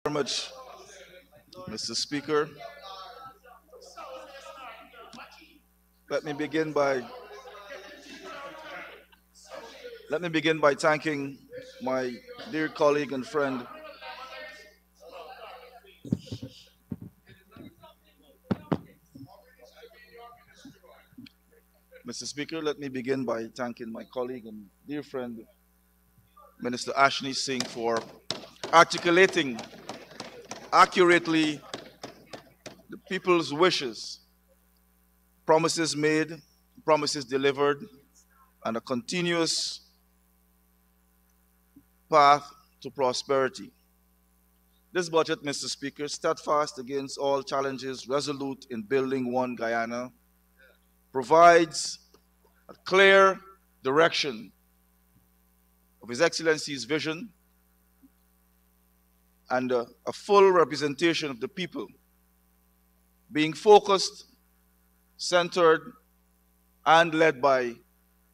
Very much, Mr. Speaker. Let me begin by thanking my dear colleague and friend, Mr. Speaker. Let me begin by thanking my colleague and dear friend, Minister Ashni Singh, for articulating accurately the people's wishes, promises made, promises delivered, and a continuous path to prosperity. This budget, Mr. Speaker, steadfast against all challenges, resolute in building one Guyana, provides a clear direction of His Excellency's vision and a full representation of the people, being focused, centered, and led by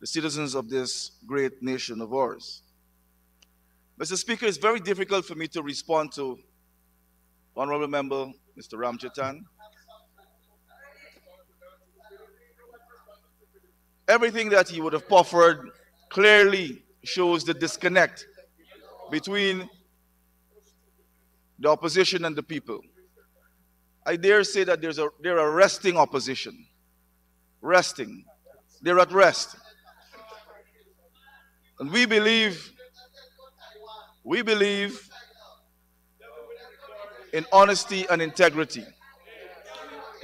the citizens of this great nation of ours. Mr. Speaker, it's very difficult for me to respond to Honorable Member Mr. Ramchatan. Everything that he would have proffered clearly shows the disconnect between the opposition and the people. I dare say that they're a resting opposition. Resting. They're at rest. And we believe in honesty and integrity.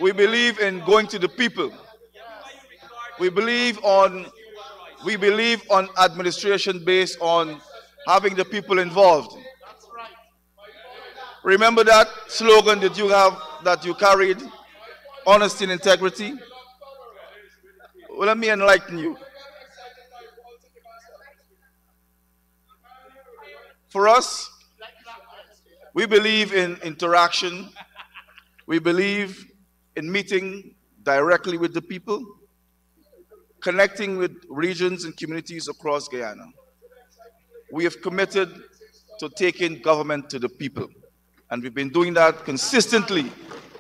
We believe in going to the people. We believe on administration based on having the people involved. Remember that slogan that you carried, honesty and integrity? Well, let me enlighten you. For us, we believe in interaction. We believe in meeting directly with the people, connecting with regions and communities across Guyana. We have committed to taking government to the people. And we've been doing that consistently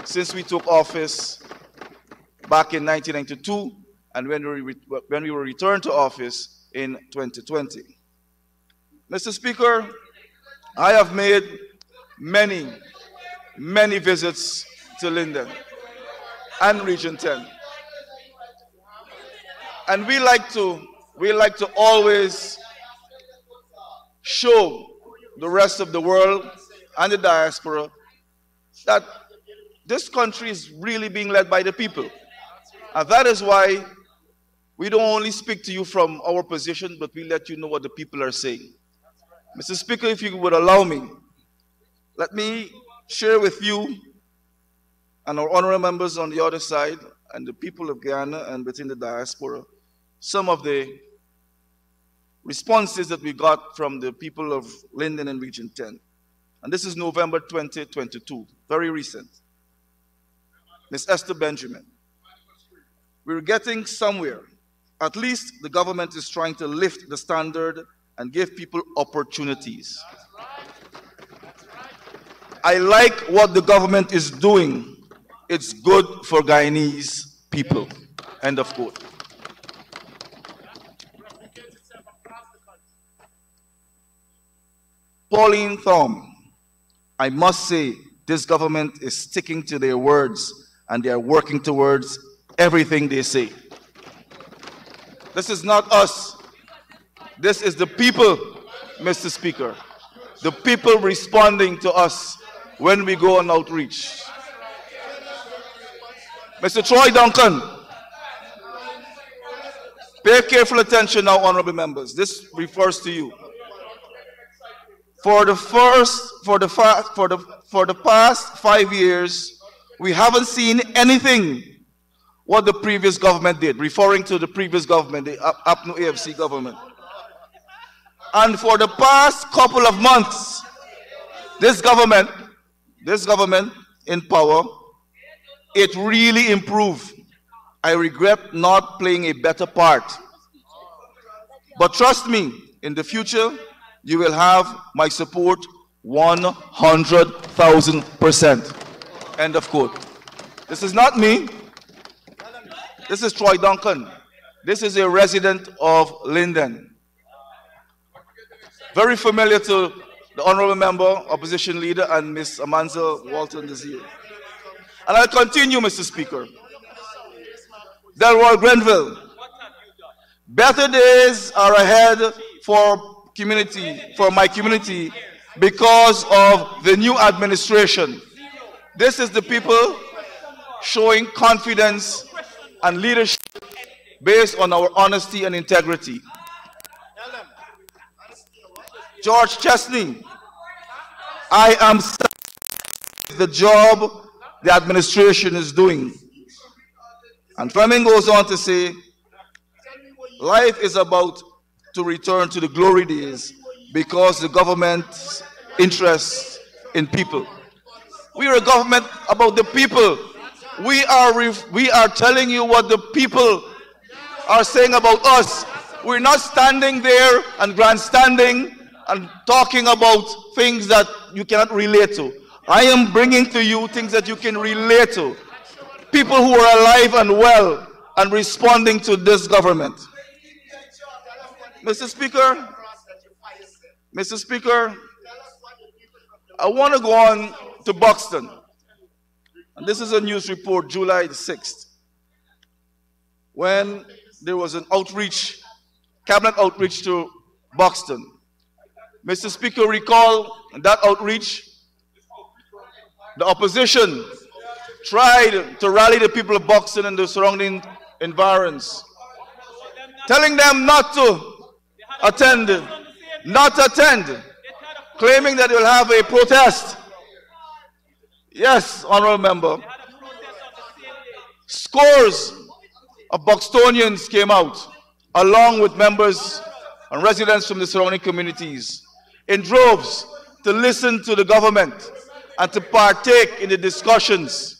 since we took office back in 1992 and when we were returned to office in 2020. Mr. Speaker, I have made many visits to Linden and Region 10. And we like to always show the rest of the world and the diaspora that this country is really being led by the people. And that is why we don't only speak to you from our position, but we let you know what the people are saying. Mr. Speaker, if you would allow me, let me share with you and our honorable members on the other side and the people of Guyana and within the diaspora some of the responses that we got from the people of Linden and Region 10. And this is November 2022, very recent. Ms. Esther Benjamin. We're getting somewhere. At least the government is trying to lift the standard and give people opportunities. I like what the government is doing. It's good for Guyanese people. End of quote. Pauline Thom. I must say, this government is sticking to their words and they are working towards everything they say. This is not us. This is the people, Mr. Speaker. The people responding to us when we go on outreach. Mr. Troy Duncan, pay careful attention now, honorable members. This refers to you. For the past 5 years, we haven't seen anything what the previous government did, referring to the previous government, the APNU AFC government. And for the past couple of months, this government in power, it really improved. I regret not playing a better part. But trust me, in the future, you will have my support 100,000%. End of quote. This is not me. This is Troy Duncan. This is a resident of Linden. Very familiar to the Honorable Member, Opposition Leader, and Ms. Amanza Walton Desir. And I'll continue, Mr. Speaker. Delroy Grenville. Better days are ahead for my community because of the new administration. This is the people showing confidence and leadership based on our honesty and integrity. George Chesney, I am satisfied with the job the administration is doing. And Fleming goes on to say, life is about to return to the glory days because the government's interest in people. We are a government about the people. We are telling you what the people are saying about us. We're not standing there and grandstanding and talking about things that you cannot relate to. I am bringing to you things that you can relate to. People who are alive and well and responding to this government. Mr. Speaker, I want to go on to Buxton. And this is a news report, July the 6th, when there was an outreach, cabinet outreach to Buxton. Mr. Speaker, recall that outreach, the opposition tried to rally the people of Buxton and the surrounding environs, telling them not to attend, claiming that they will have a protest. Yes, Honorable Member. Scores of Buxtonians came out, along with members and residents from the surrounding communities, in droves to listen to the government and to partake in the discussions.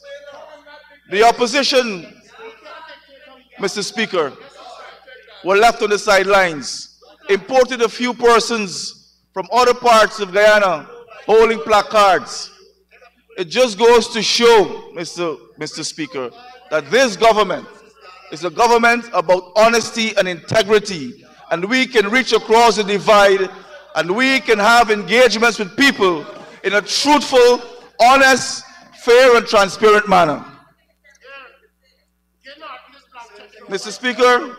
The opposition, Mr. Speaker, were left on the sidelines, imported a few persons from other parts of Guyana holding placards. It just goes to show, Mr. Speaker, that this government is a government about honesty and integrity, and we can reach across the divide and we can have engagements with people in a truthful, honest, fair, and transparent manner. Mr. Speaker,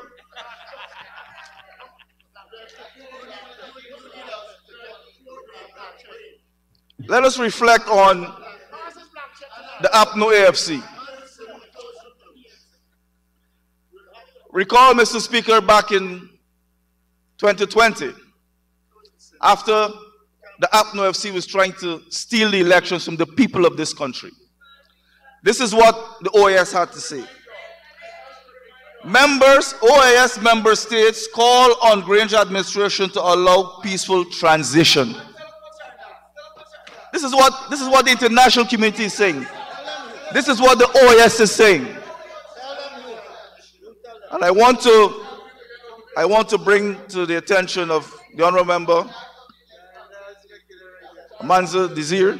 let us reflect on the APNO AFC. Recall, Mr. Speaker, back in 2020, after the APNO AFC was trying to steal the elections from the people of this country. This is what the OAS had to say. OAS member states call on Granger administration to allow peaceful transition. This is what the international community is saying. This is what the OAS is saying. And I want to bring to the attention of the Honourable Member Amanza Desir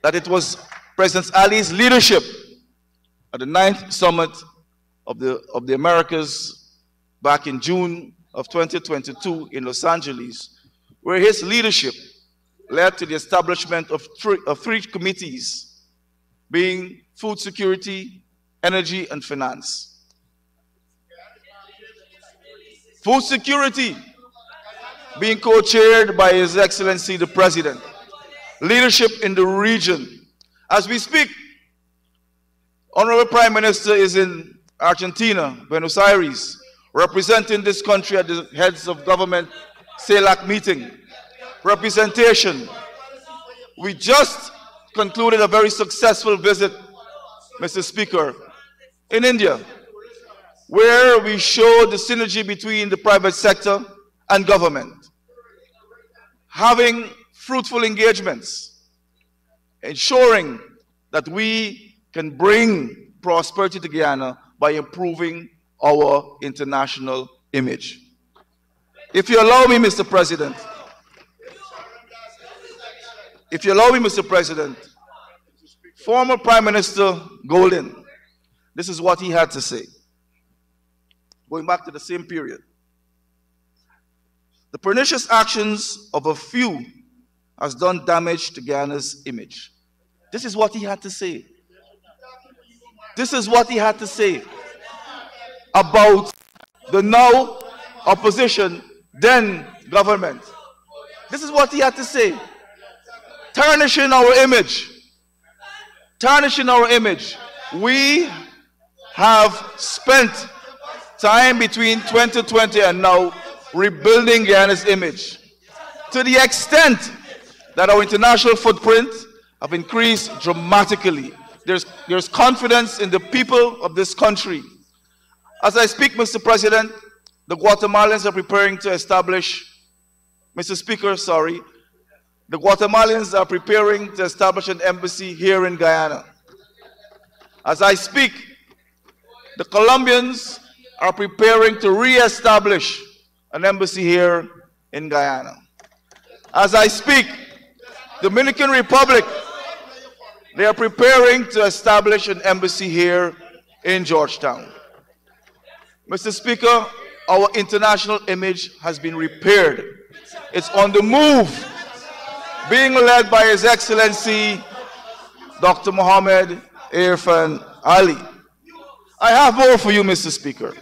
that it was President Ali's leadership at the 9th Summit of the Americas back in June of 2022 in Los Angeles, where his leadership led to the establishment of three committees, being food security, energy, and finance. Food security being co-chaired by His Excellency the President. Leadership in the region. As we speak, Honorable Prime Minister is in Argentina, Buenos Aires, representing this country at the Heads of Government CELAC meeting. Representation. We just concluded a very successful visit, Mr. Speaker, in India, where we showed the synergy between the private sector and government, having fruitful engagements, ensuring that we can bring prosperity to Guyana by improving our international image. If you allow me, Mr. President, If you allow me, Mr. President, former Prime Minister Golden, this is what he had to say, going back to the same period. The pernicious actions of a few has done damage to Guyana's image. This is what he had to say. This is what he had to say about the now opposition, then government. This is what he had to say. Tarnishing our image. Tarnishing our image. We have spent time between 2020 and now rebuilding Guyana's image to the extent that our international footprint have increased dramatically. There's confidence in the people of this country. As I speak, Mr. President, the Guatemalans are preparing to establish, Mr. Speaker, sorry, the Guatemalans are preparing to establish an embassy here in Guyana. As I speak, the Colombians are preparing to re-establish an embassy here in Guyana. As I speak, Dominican Republic, they are preparing to establish an embassy here in Georgetown. Mr. Speaker, our international image has been repaired. It's on the move, being led by His Excellency Dr. Mohammed Irfan Ali. I have more for you, Mr. Speaker.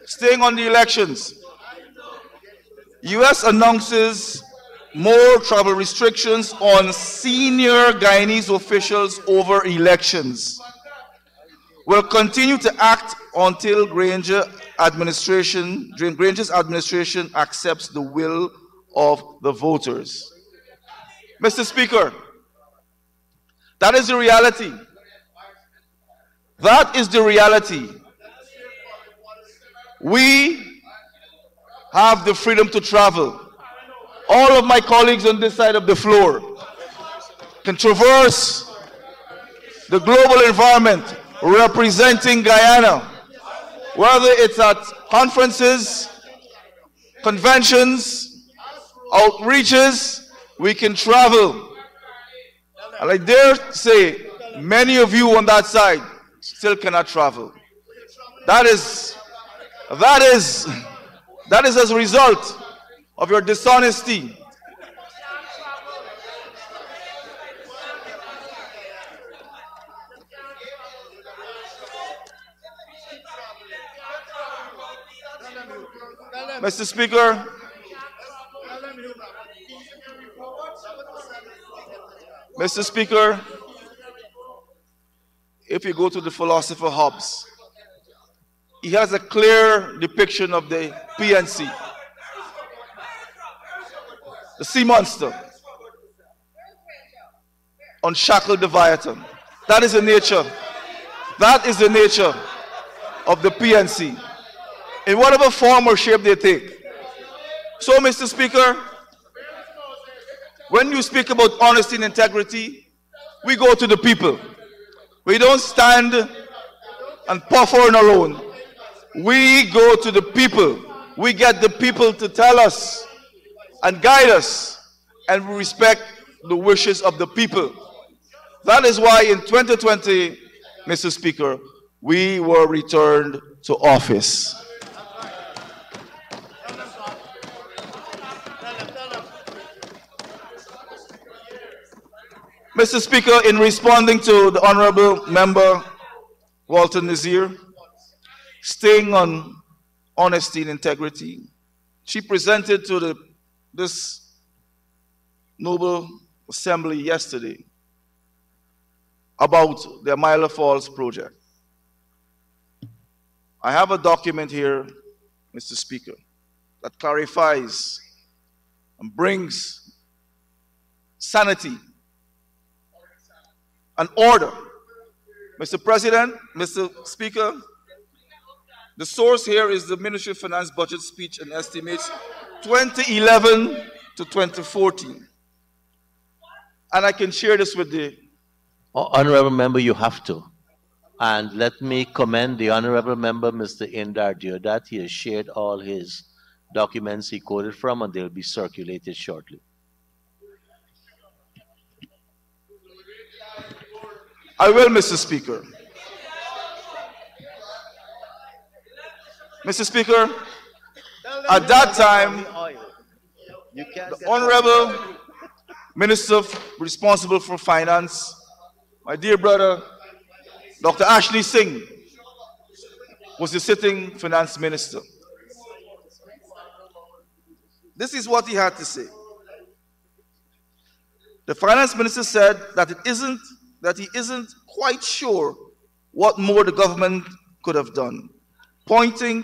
Staying on the elections, U.S. announces more travel restrictions on senior Guyanese officials over elections. Will continue to act until Granger's administration accepts the will of the voters. Mr. Speaker, that is the reality. That is the reality. We have the freedom to travel. All of my colleagues on this side of the floor can traverse the global environment representing Guyana, whether it's at conferences, conventions, outreaches, we can travel. And I dare say, many of you on that side still cannot travel. That is as a result of your dishonesty. Mr. Speaker, Mr. Speaker, if you go to the philosopher Hobbes, he has a clear depiction of the PNC, the sea monster, unshackled Leviathan. That is the nature. That is the nature of the PNC, in whatever form or shape they take. So, Mr. Speaker, when you speak about honesty and integrity, we go to the people. We don't stand and puff on our own. We go to the people. We get the people to tell us and guide us, and we respect the wishes of the people. That is why in 2020, Mr. Speaker, we were returned to office. Mr. Speaker, in responding to the Honorable Member Walter Nazir, staying on honesty and integrity, she presented to this noble assembly yesterday about the Amila Falls project. I have a document here, Mr. Speaker, that clarifies and brings sanity and order. Mr. President, Mr. Speaker, the source here is the Ministry of Finance budget speech and estimates 2011 to 2014. And I can share this with the Honorable Member, you have to. And let me commend the Honorable Member, Mr. Indar Deodat. He has shared all his documents he quoted from, and they'll be circulated shortly. I will, Mr. Speaker. Mr. Speaker, at that time, the Honorable Minister responsible for Finance, my dear brother, Dr. Ashley Singh, was the sitting Finance Minister. This is what he had to say. The Finance Minister said that he isn't quite sure what more the government could have done, pointing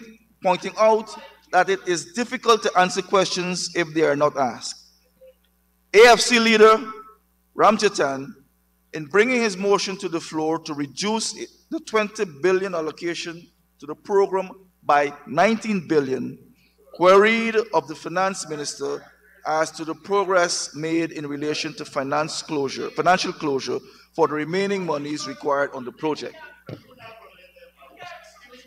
out that it is difficult to answer questions if they are not asked. AFC leader Ramjatan, in bringing his motion to the floor to reduce the 20 billion allocation to the program by 19 billion, queried of the Finance Minister as to the progress made in relation to financial closure for the remaining monies required on the project.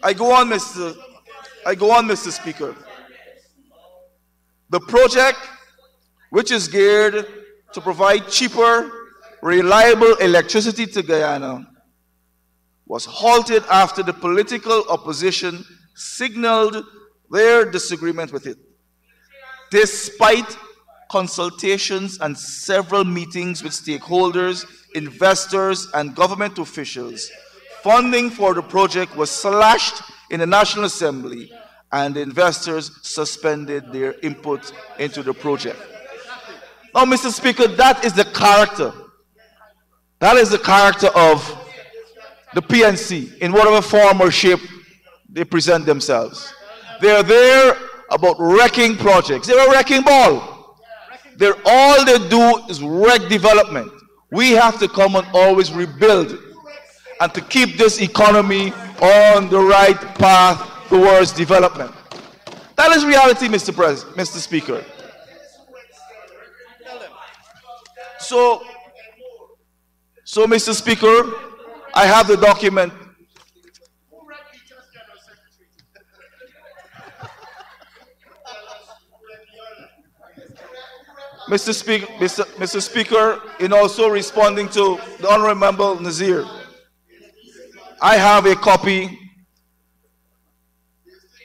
I go on, Mr. Speaker. The project, which is geared to provide cheaper, reliable electricity to Guyana, was halted after the political opposition signaled their disagreement with it. Despite consultations and several meetings with stakeholders, investors, and government officials, funding for the project was slashed in the National Assembly, and investors suspended their input into the project. Now, Mr. Speaker, that is the character. That is the character of the PNC, in whatever form or shape they present themselves. They are there about wrecking projects. They're a wrecking ball. All they do is wreck development. We have to come and always rebuild and to keep this economy on the right path towards development. That is reality, Mr. Speaker. So, Mr. Speaker, I have the document. Mr. Speaker, in also responding to the Honorable Member Nazir, I have a copy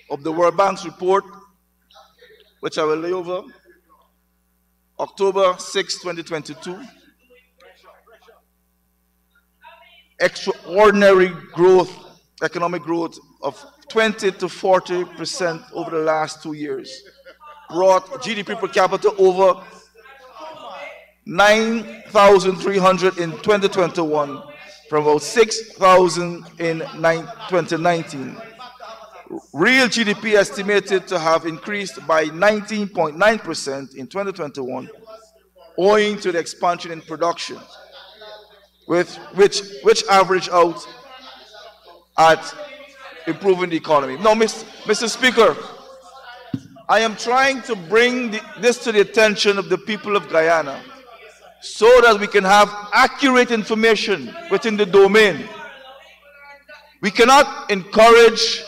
of the World Bank's report, which I will lay over, October 6, 2022. Extraordinary growth, economic growth of 20 to 40% over the last 2 years, brought GDP per capita over 9,300 in 2021 from about 6,000 in 2019. Real GDP estimated to have increased by 19.9% in 2021, owing to the expansion in production, which averaged out at improving the economy. Now, Mr. Speaker, I am trying to bring this to the attention of the people of Guyana so that we can have accurate information within the domain. We cannot encourage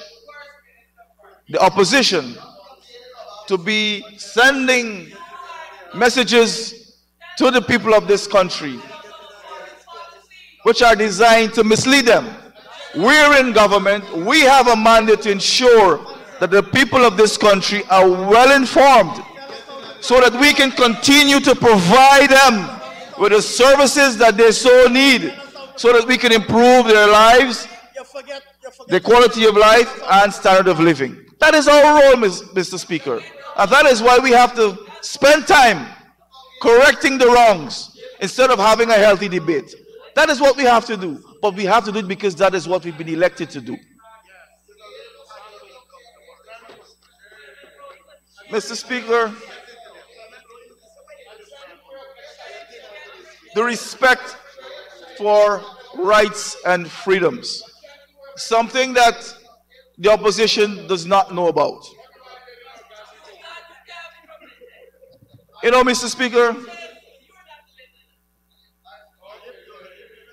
the opposition to be sending messages to the people of this country which are designed to mislead them. We're in government. We have a mandate to ensure that the people of this country are well informed so that we can continue to provide them with the services that they so need, so that we can improve their lives, their quality of life, and standard of living. That is our role, Mr. Speaker. And that is why we have to spend time correcting the wrongs instead of having a healthy debate. That is what we have to do. But we have to do it because that is what we've been elected to do. Mr. Speaker, the respect for rights and freedoms, something that the opposition does not know about. You know, Mr. Speaker,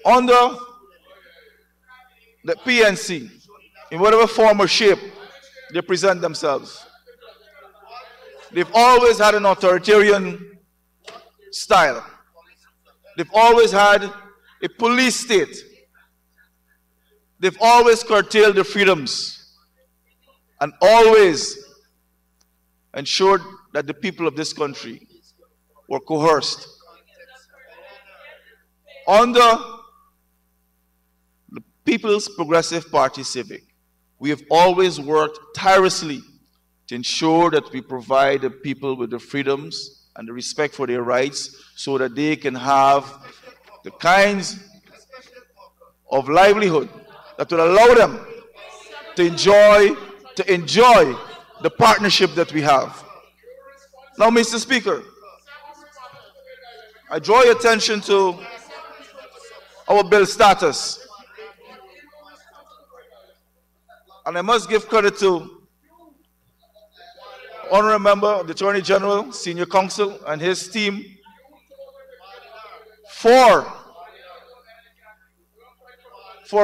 under the PNC, in whatever form or shape they present themselves, They've always had an authoritarian style. They've always had a police state. They've always curtailed the freedoms and always ensured that the people of this country were coerced. Under the People's Progressive Party Civic, we have always worked tirelessly to ensure that we provide the people with the freedoms and the respect for their rights so that they can have the kinds of livelihood that will allow them to enjoy the partnership that we have. Now, Mr. Speaker, I draw your attention to our bill status. And I must give credit to Honorable Member of the Attorney General, Senior Counsel, and his team for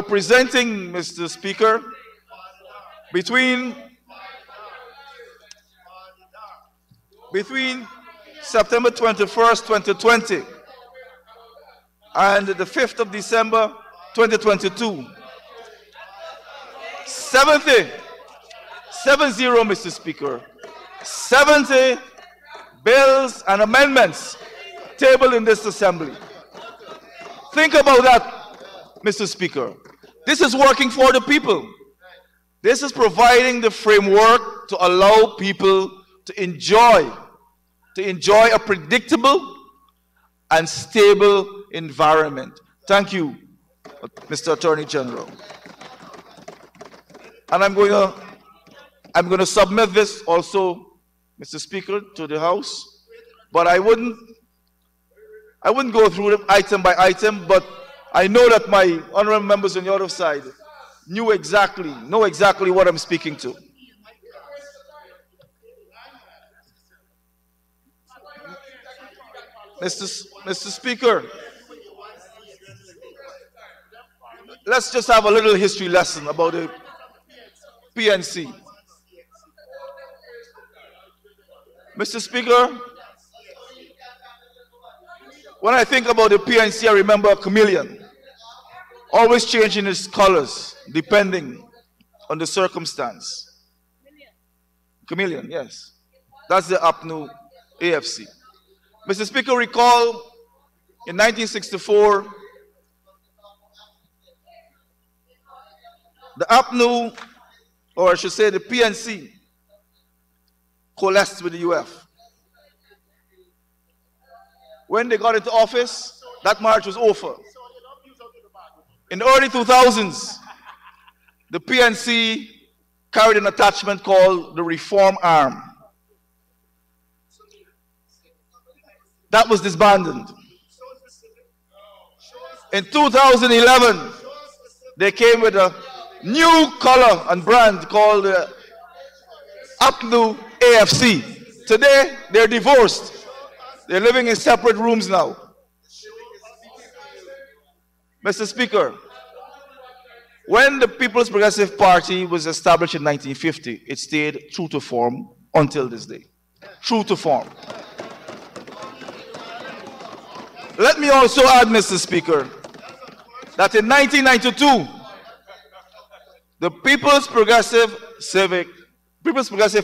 presenting, Mr. Speaker, between September 21st, 2020 and the 5th of December, 2022, 70, Mr. Speaker, 70 bills and amendments tabled in this assembly. Think about that, Mr. Speaker. This is working for the people. This is providing the framework to allow people to enjoy a predictable and stable environment. Thank you, Mr. Attorney General. And I'm going to submit this also, Mr. Speaker, to the House. But I wouldn't go through them item by item, but I know that my honorable members on the other side know exactly what I'm speaking to. Mr. Speaker, let's just have a little history lesson about the PNC. Mr. Speaker, when I think about the PNC, I remember a chameleon, always changing its colors depending on the circumstance. Chameleon, yes. That's the APNU AFC. Mr. Speaker, recall in 1964, the APNU, or I should say the PNC, coalesced with the UF. When they got into office, that march was over. In the early 2000s, the PNC carried an attachment called the Reform Arm. That was disbanded. In 2011, they came with a new color and brand called APNU AFC. Today, they're divorced. They're living in separate rooms now. Mr. Speaker, when the People's Progressive Party was established in 1950, it stayed true to form until this day. True to form. Let me also add, Mr. Speaker, that in 1992, the People's Progressive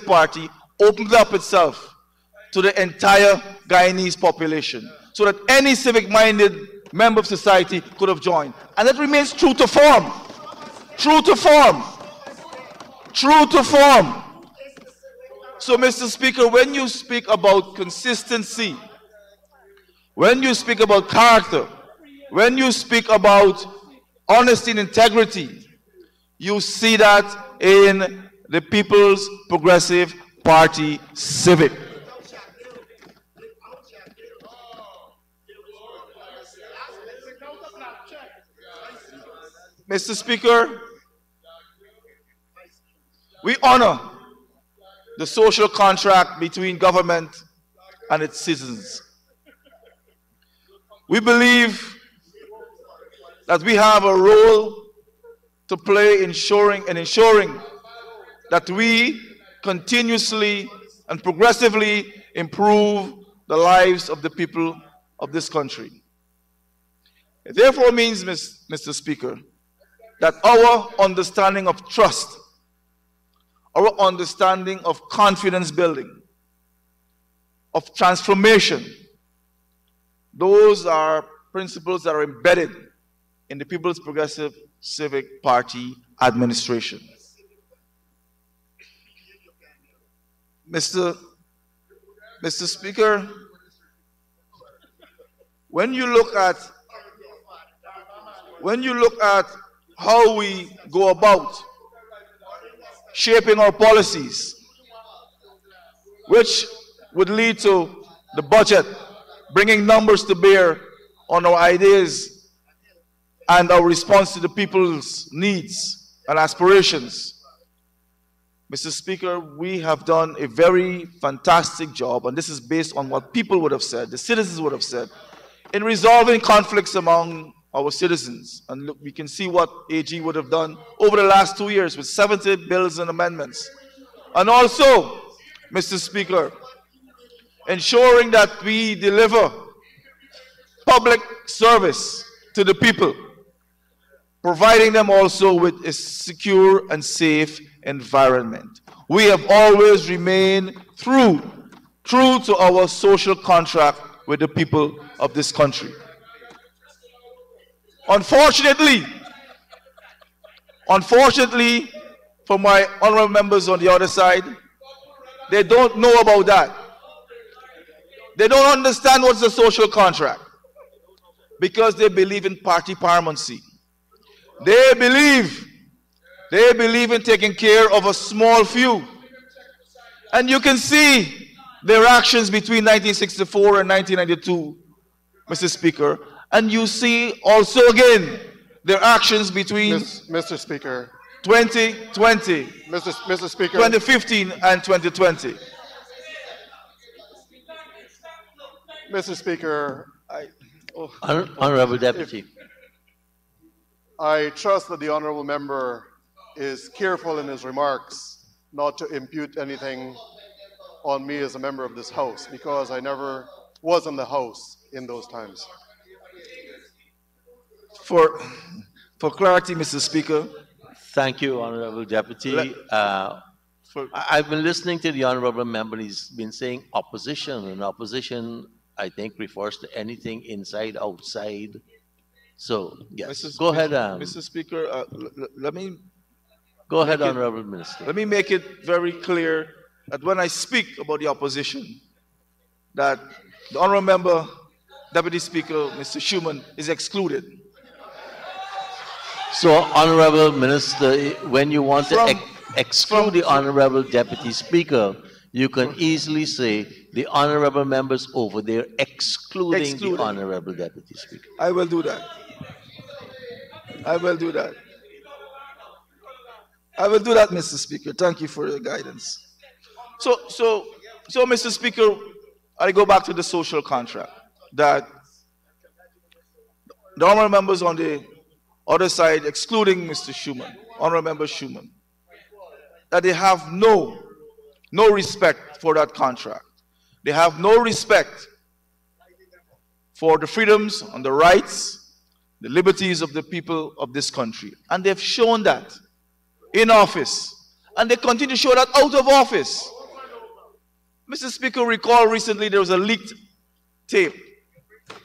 Party opened up itself to the entire Guyanese population so that any civic-minded member of society could have joined. And that remains true to form. True to form. True to form. So, Mr. Speaker, when you speak about consistency, when you speak about character, when you speak about honesty and integrity, you see that in the People's Progressive Party Civic. Mr. Speaker, we honor the social contract between government and its citizens. We believe that we have a role to play ensuring that we continuously and progressively improve the lives of the people of this country. It therefore means, Mr. Speaker, that our understanding of trust, our understanding of confidence building, of transformation, those are principles that are embedded in the People's Progressive Civic Party administration. Mr. Speaker, when you look at how we go about shaping our policies, which would lead to the budget bringing numbers to bear on our ideas and our response to the people's needs and aspirations. Mr. Speaker, we have done a very fantastic job, and this is based on what people would have said, the citizens would have said, in resolving conflicts among our citizens. And look, we can see what AG would have done over the last 2 years with 70 bills and amendments. And also, Mr. Speaker, ensuring that we deliver public service to the people, providing them also with a secure and safe environment. We have always remained true to our social contract with the people of this country. Unfortunately, for my honorable members on the other side, they don't know about that. They don't understand what's the social contract because they believe in party paramountcy. They believe in taking care of a small few. And you can see their actions between 1964 and 1992, Mr. Speaker. And you see also again their actions between Mr. Speaker. 2020, Mr. Speaker. 2015 and 2020. Mr. Speaker, Honorable Deputy. I trust that the honorable member is careful in his remarks not to impute anything on me as a member of this House, because I never was in the House in those times. For clarity, Mr. Speaker. Thank you, Honorable Deputy. I've been listening to the Honorable member. He's been saying opposition, and opposition, I think, refers to anything inside, outside. So, yes, go ahead. Mr. Speaker, let me... Go ahead, Honorable Minister. Let me make it very clear that when I speak about the opposition, that the Honorable Member, Deputy Speaker, Mr. Schuman, is excluded. So, Honorable Minister, when you want to exclude the Honorable Deputy Speaker, you can easily say the Honorable members over there excluding the Honorable Deputy Speaker. I will do that. I will do that. I will do that, Mr. Speaker. Thank you for your guidance. So, Mr. Speaker, I go back to the social contract that the honorable members on the other side, excluding Mr. Schuman, honorable member Schuman, that they have no respect for that contract. They have no respect for the freedoms and the rights, the liberties of the people of this country. And they've shown that in office. And they continue to show that out of office. Mr. Speaker, recall recently there was a leaked tape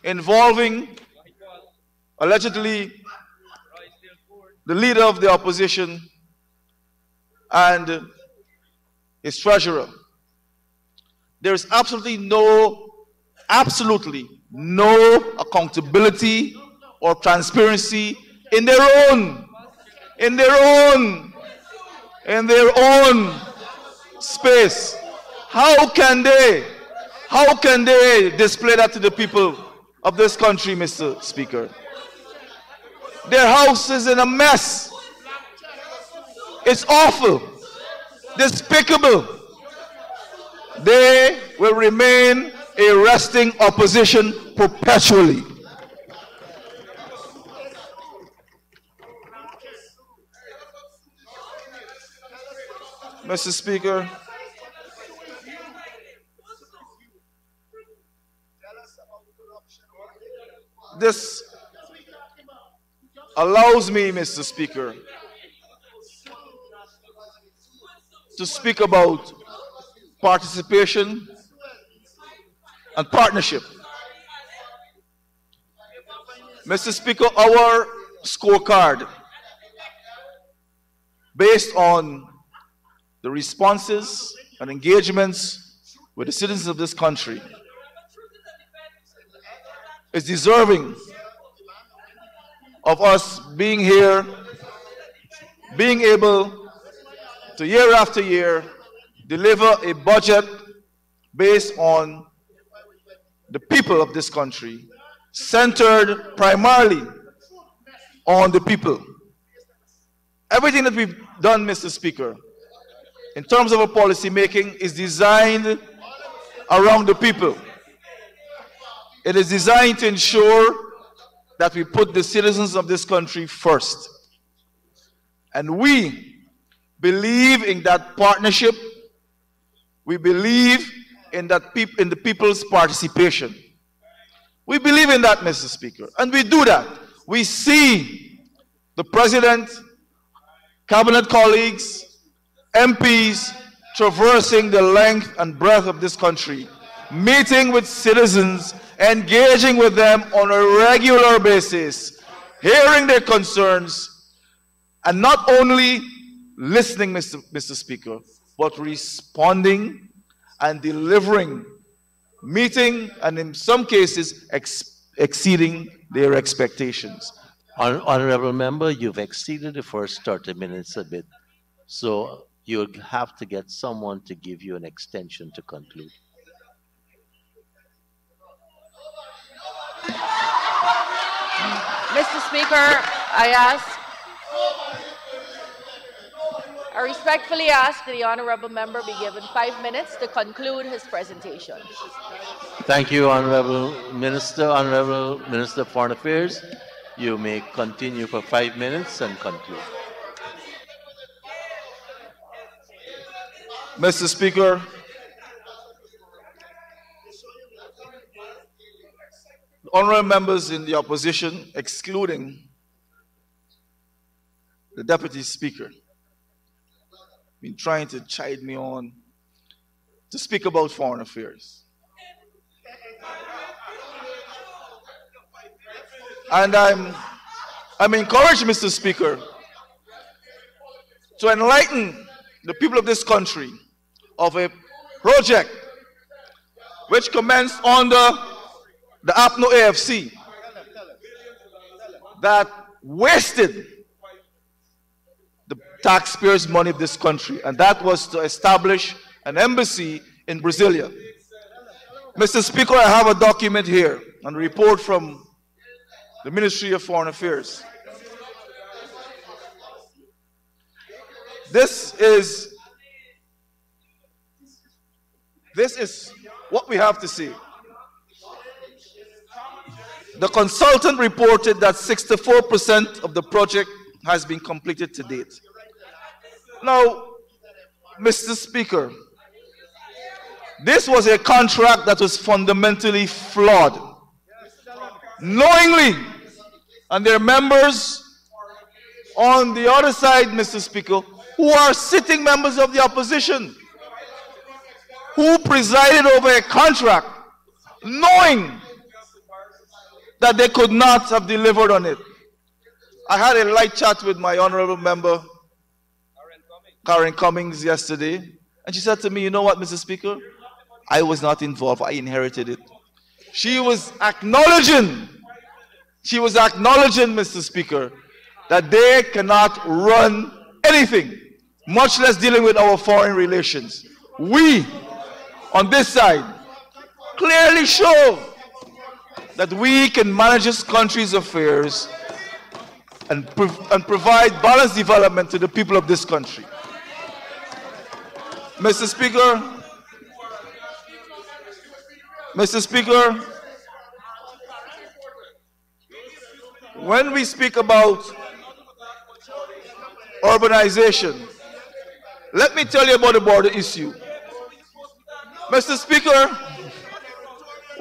involving, allegedly, the leader of the opposition and his treasurer. There is absolutely no accountability or transparency in their own space. How can they display that to the people of this country, Mr. Speaker? Their house is in a mess. It's awful, despicable. They will remain a resting opposition perpetually. Mr. Speaker, This allows me, Mr. Speaker, to speak about participation and partnership. Mr. Speaker, our scorecard, based on the responses and engagements with the citizens of this country, is deserving of us being here, being able to year after year deliver a budget based on the people of this country, centered primarily on the people. Everything that we've done, Mr. Speaker, in terms of our policy making is designed around the people. It is designed to ensure that we put the citizens of this country first. And we believe in that partnership. We believe in that in the people's participation. We believe in that, Mr. Speaker. And we do that. We see the President, Cabinet colleagues, MPs traversing the length and breadth of this country, meeting with citizens, engaging with them on a regular basis, hearing their concerns, and not only listening, Mr. Speaker, but responding and delivering, meeting and in some cases exceeding their expectations. Honorable member, you've exceeded the first 30 minutes a bit, so you'll have to get someone to give you an extension to conclude. Mr. Speaker, I respectfully ask that the honourable member be given 5 minutes to conclude his presentation. Thank you, Honorable Minister of Foreign Affairs. You may continue for 5 minutes and conclude. Mr. Speaker, honourable members in the opposition, excluding the Deputy Speaker, been trying to chide me on to speak about foreign affairs. And I'm encouraged, Mr. Speaker, to enlighten the people of this country of a project which commenced under the APNO AFC that wasted the taxpayers' money of this country, and that was to establish an embassy in Brasilia. Mr. Speaker, I have a document here and a report from the Ministry of Foreign Affairs. This is what we have to see. The consultant reported that 64% of the project has been completed to date. Now, Mr. Speaker, this was a contract that was fundamentally flawed. Knowingly, and there are members on the other side, Mr. Speaker, who are sitting members of the opposition, who presided over a contract, knowing that they could not have delivered on it. I had a light chat with my honorable member, Karen Cummings, yesterday, and she said to me, you know what, Mr. Speaker? I was not involved. I inherited it. She was acknowledging, Mr. Speaker, that they cannot run anything, much less dealing with our foreign relations. We, on this side, clearly show that we can manage this country's affairs and provide balanced development to the people of this country. Mr. Speaker, when we speak about urbanization, let me tell you about the border issue. Mr. Speaker,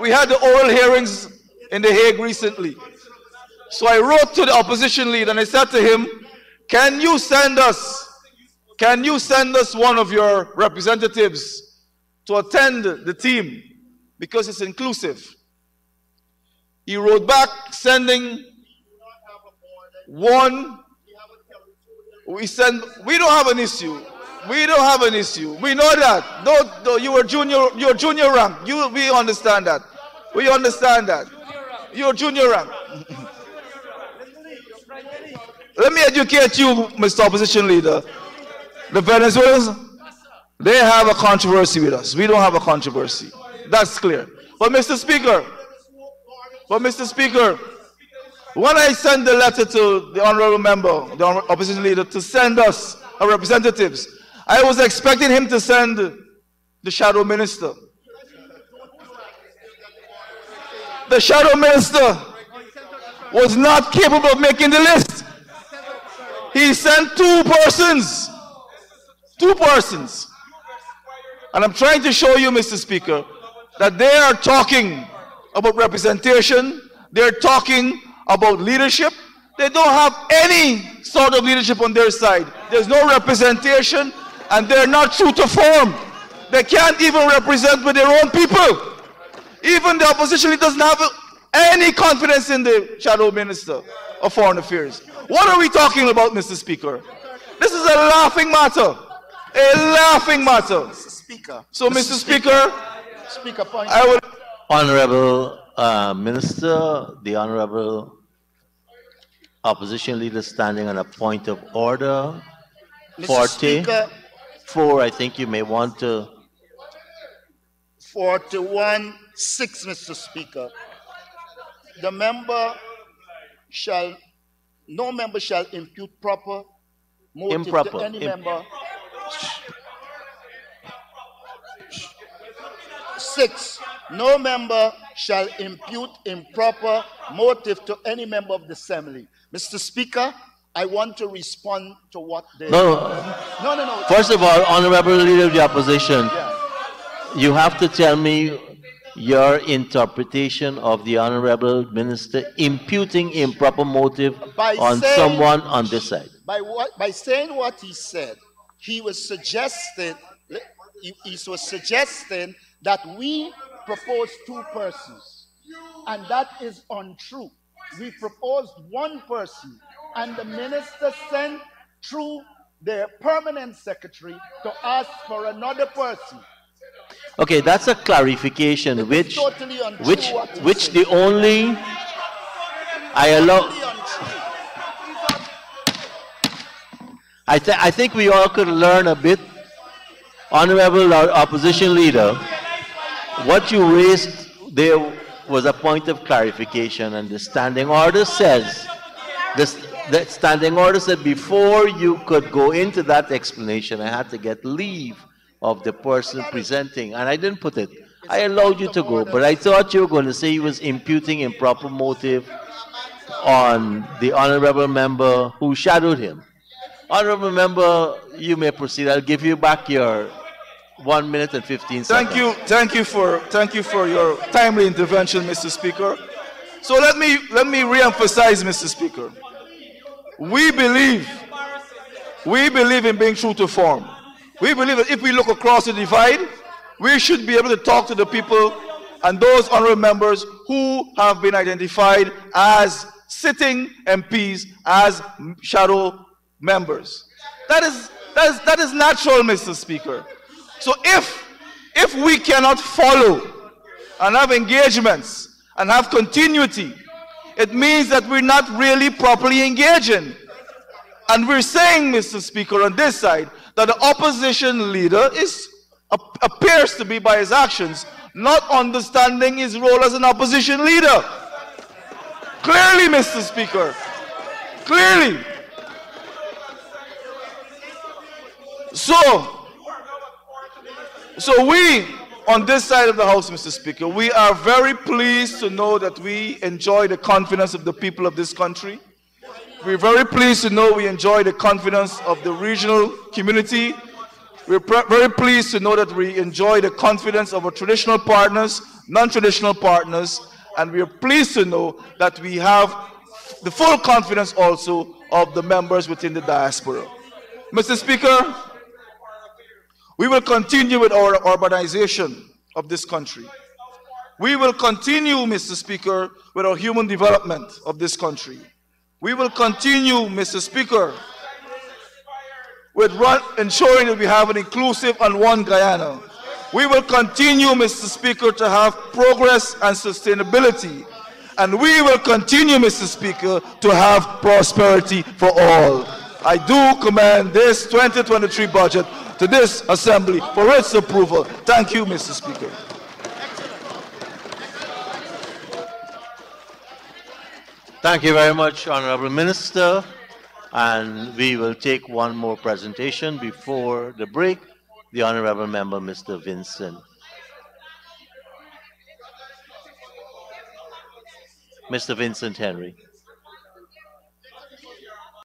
We had the oral hearings in The Hague recently. So I wrote to the opposition leader and I said to him, can you send us one of your representatives to attend the team because it's inclusive? He wrote back sending one. We don't have an issue. We don't have an issue. We know that. No, you're junior rank. We understand that. We understand that. You're junior rank. Let me educate you, Mr. Opposition Leader. The Venezuelans, they have a controversy with us. We don't have a controversy. That's clear. But Mr. Speaker, when I sent the letter to the honorable member, the opposition leader, to send us our representatives, I was expecting him to send the shadow minister. The shadow minister was not capable of making the list. He sent two persons. And I'm trying to show you, Mr. Speaker, that they are talking about representation. They're talking about leadership. They don't have any sort of leadership on their side. There's no representation, and they're not true to form. They can't even represent with their own people. Even the opposition doesn't have any confidence in the shadow minister of foreign affairs. What are we talking about, Mr. Speaker? This is a laughing matter. A laughing matter. Mr. Speaker. So, Mr. Speaker, I would... Honorable Minister, the Honorable Opposition Leader standing on a point of order. Mr. Speaker, 4, I think you may want to... 41-6, Mr. Speaker. No member shall impute proper motive to any member. 6. No member shall impute improper motive to any member of the assembly. Mr. Speaker, I want to respond to what they... No. First of all, Honorable Leader of the Opposition, you have to tell me your interpretation of the Honorable Minister imputing improper motive on someone on this side. By saying what he said, he was suggesting that we propose two persons, and that is untrue. We proposed one person, and the minister sent through their permanent secretary to ask for another person. Okay, that's a clarification, which the only I allow. I think we all could learn a bit, Honorable Opposition Leader. What you raised there was a point of clarification, and the standing order says, the standing order said before you could go into that explanation, I had to get leave of the person presenting, and I didn't put it. I allowed you to go, but I thought you were going to say he was imputing improper motive on the honorable member who shadowed him. Honorable member, you may proceed. I'll give you back your 1 minute and 15 seconds. Thank you for your timely intervention, Mr. Speaker. So let me re-emphasize, Mr. Speaker. We believe in being true to form. We believe that if we look across the divide, we should be able to talk to the people and those honorable members who have been identified as sitting MPs, as shadow members. That is natural, Mr. Speaker. So if we cannot follow and have engagements and have continuity, it means that we're not really properly engaging. And we're saying, Mr. Speaker, on this side, that the opposition leader appears to be, by his actions, not understanding his role as an opposition leader. Clearly, Mr. Speaker. Clearly. So we, on this side of the House, Mr. Speaker, we are very pleased to know that we enjoy the confidence of the people of this country. We're very pleased to know we enjoy the confidence of the regional community. We're very pleased to know that we enjoy the confidence of our traditional partners, non-traditional partners, and we are pleased to know that we have the full confidence also of the members within the diaspora. Mr. Speaker, we will continue with our urbanization of this country. We will continue, Mr. Speaker, with our human development of this country. We will continue, Mr. Speaker, with ensuring that we have an inclusive and one Guyana. We will continue, Mr. Speaker, to have progress and sustainability. And we will continue, Mr. Speaker, to have prosperity for all. I do commend this 2023 budget to this Assembly for its approval. Thank you, Mr. Speaker. Thank you very much, Honorable Minister. And we will take one more presentation before the break. The Honorable Member, Mr. Vincent. Mr. Vincent Henry.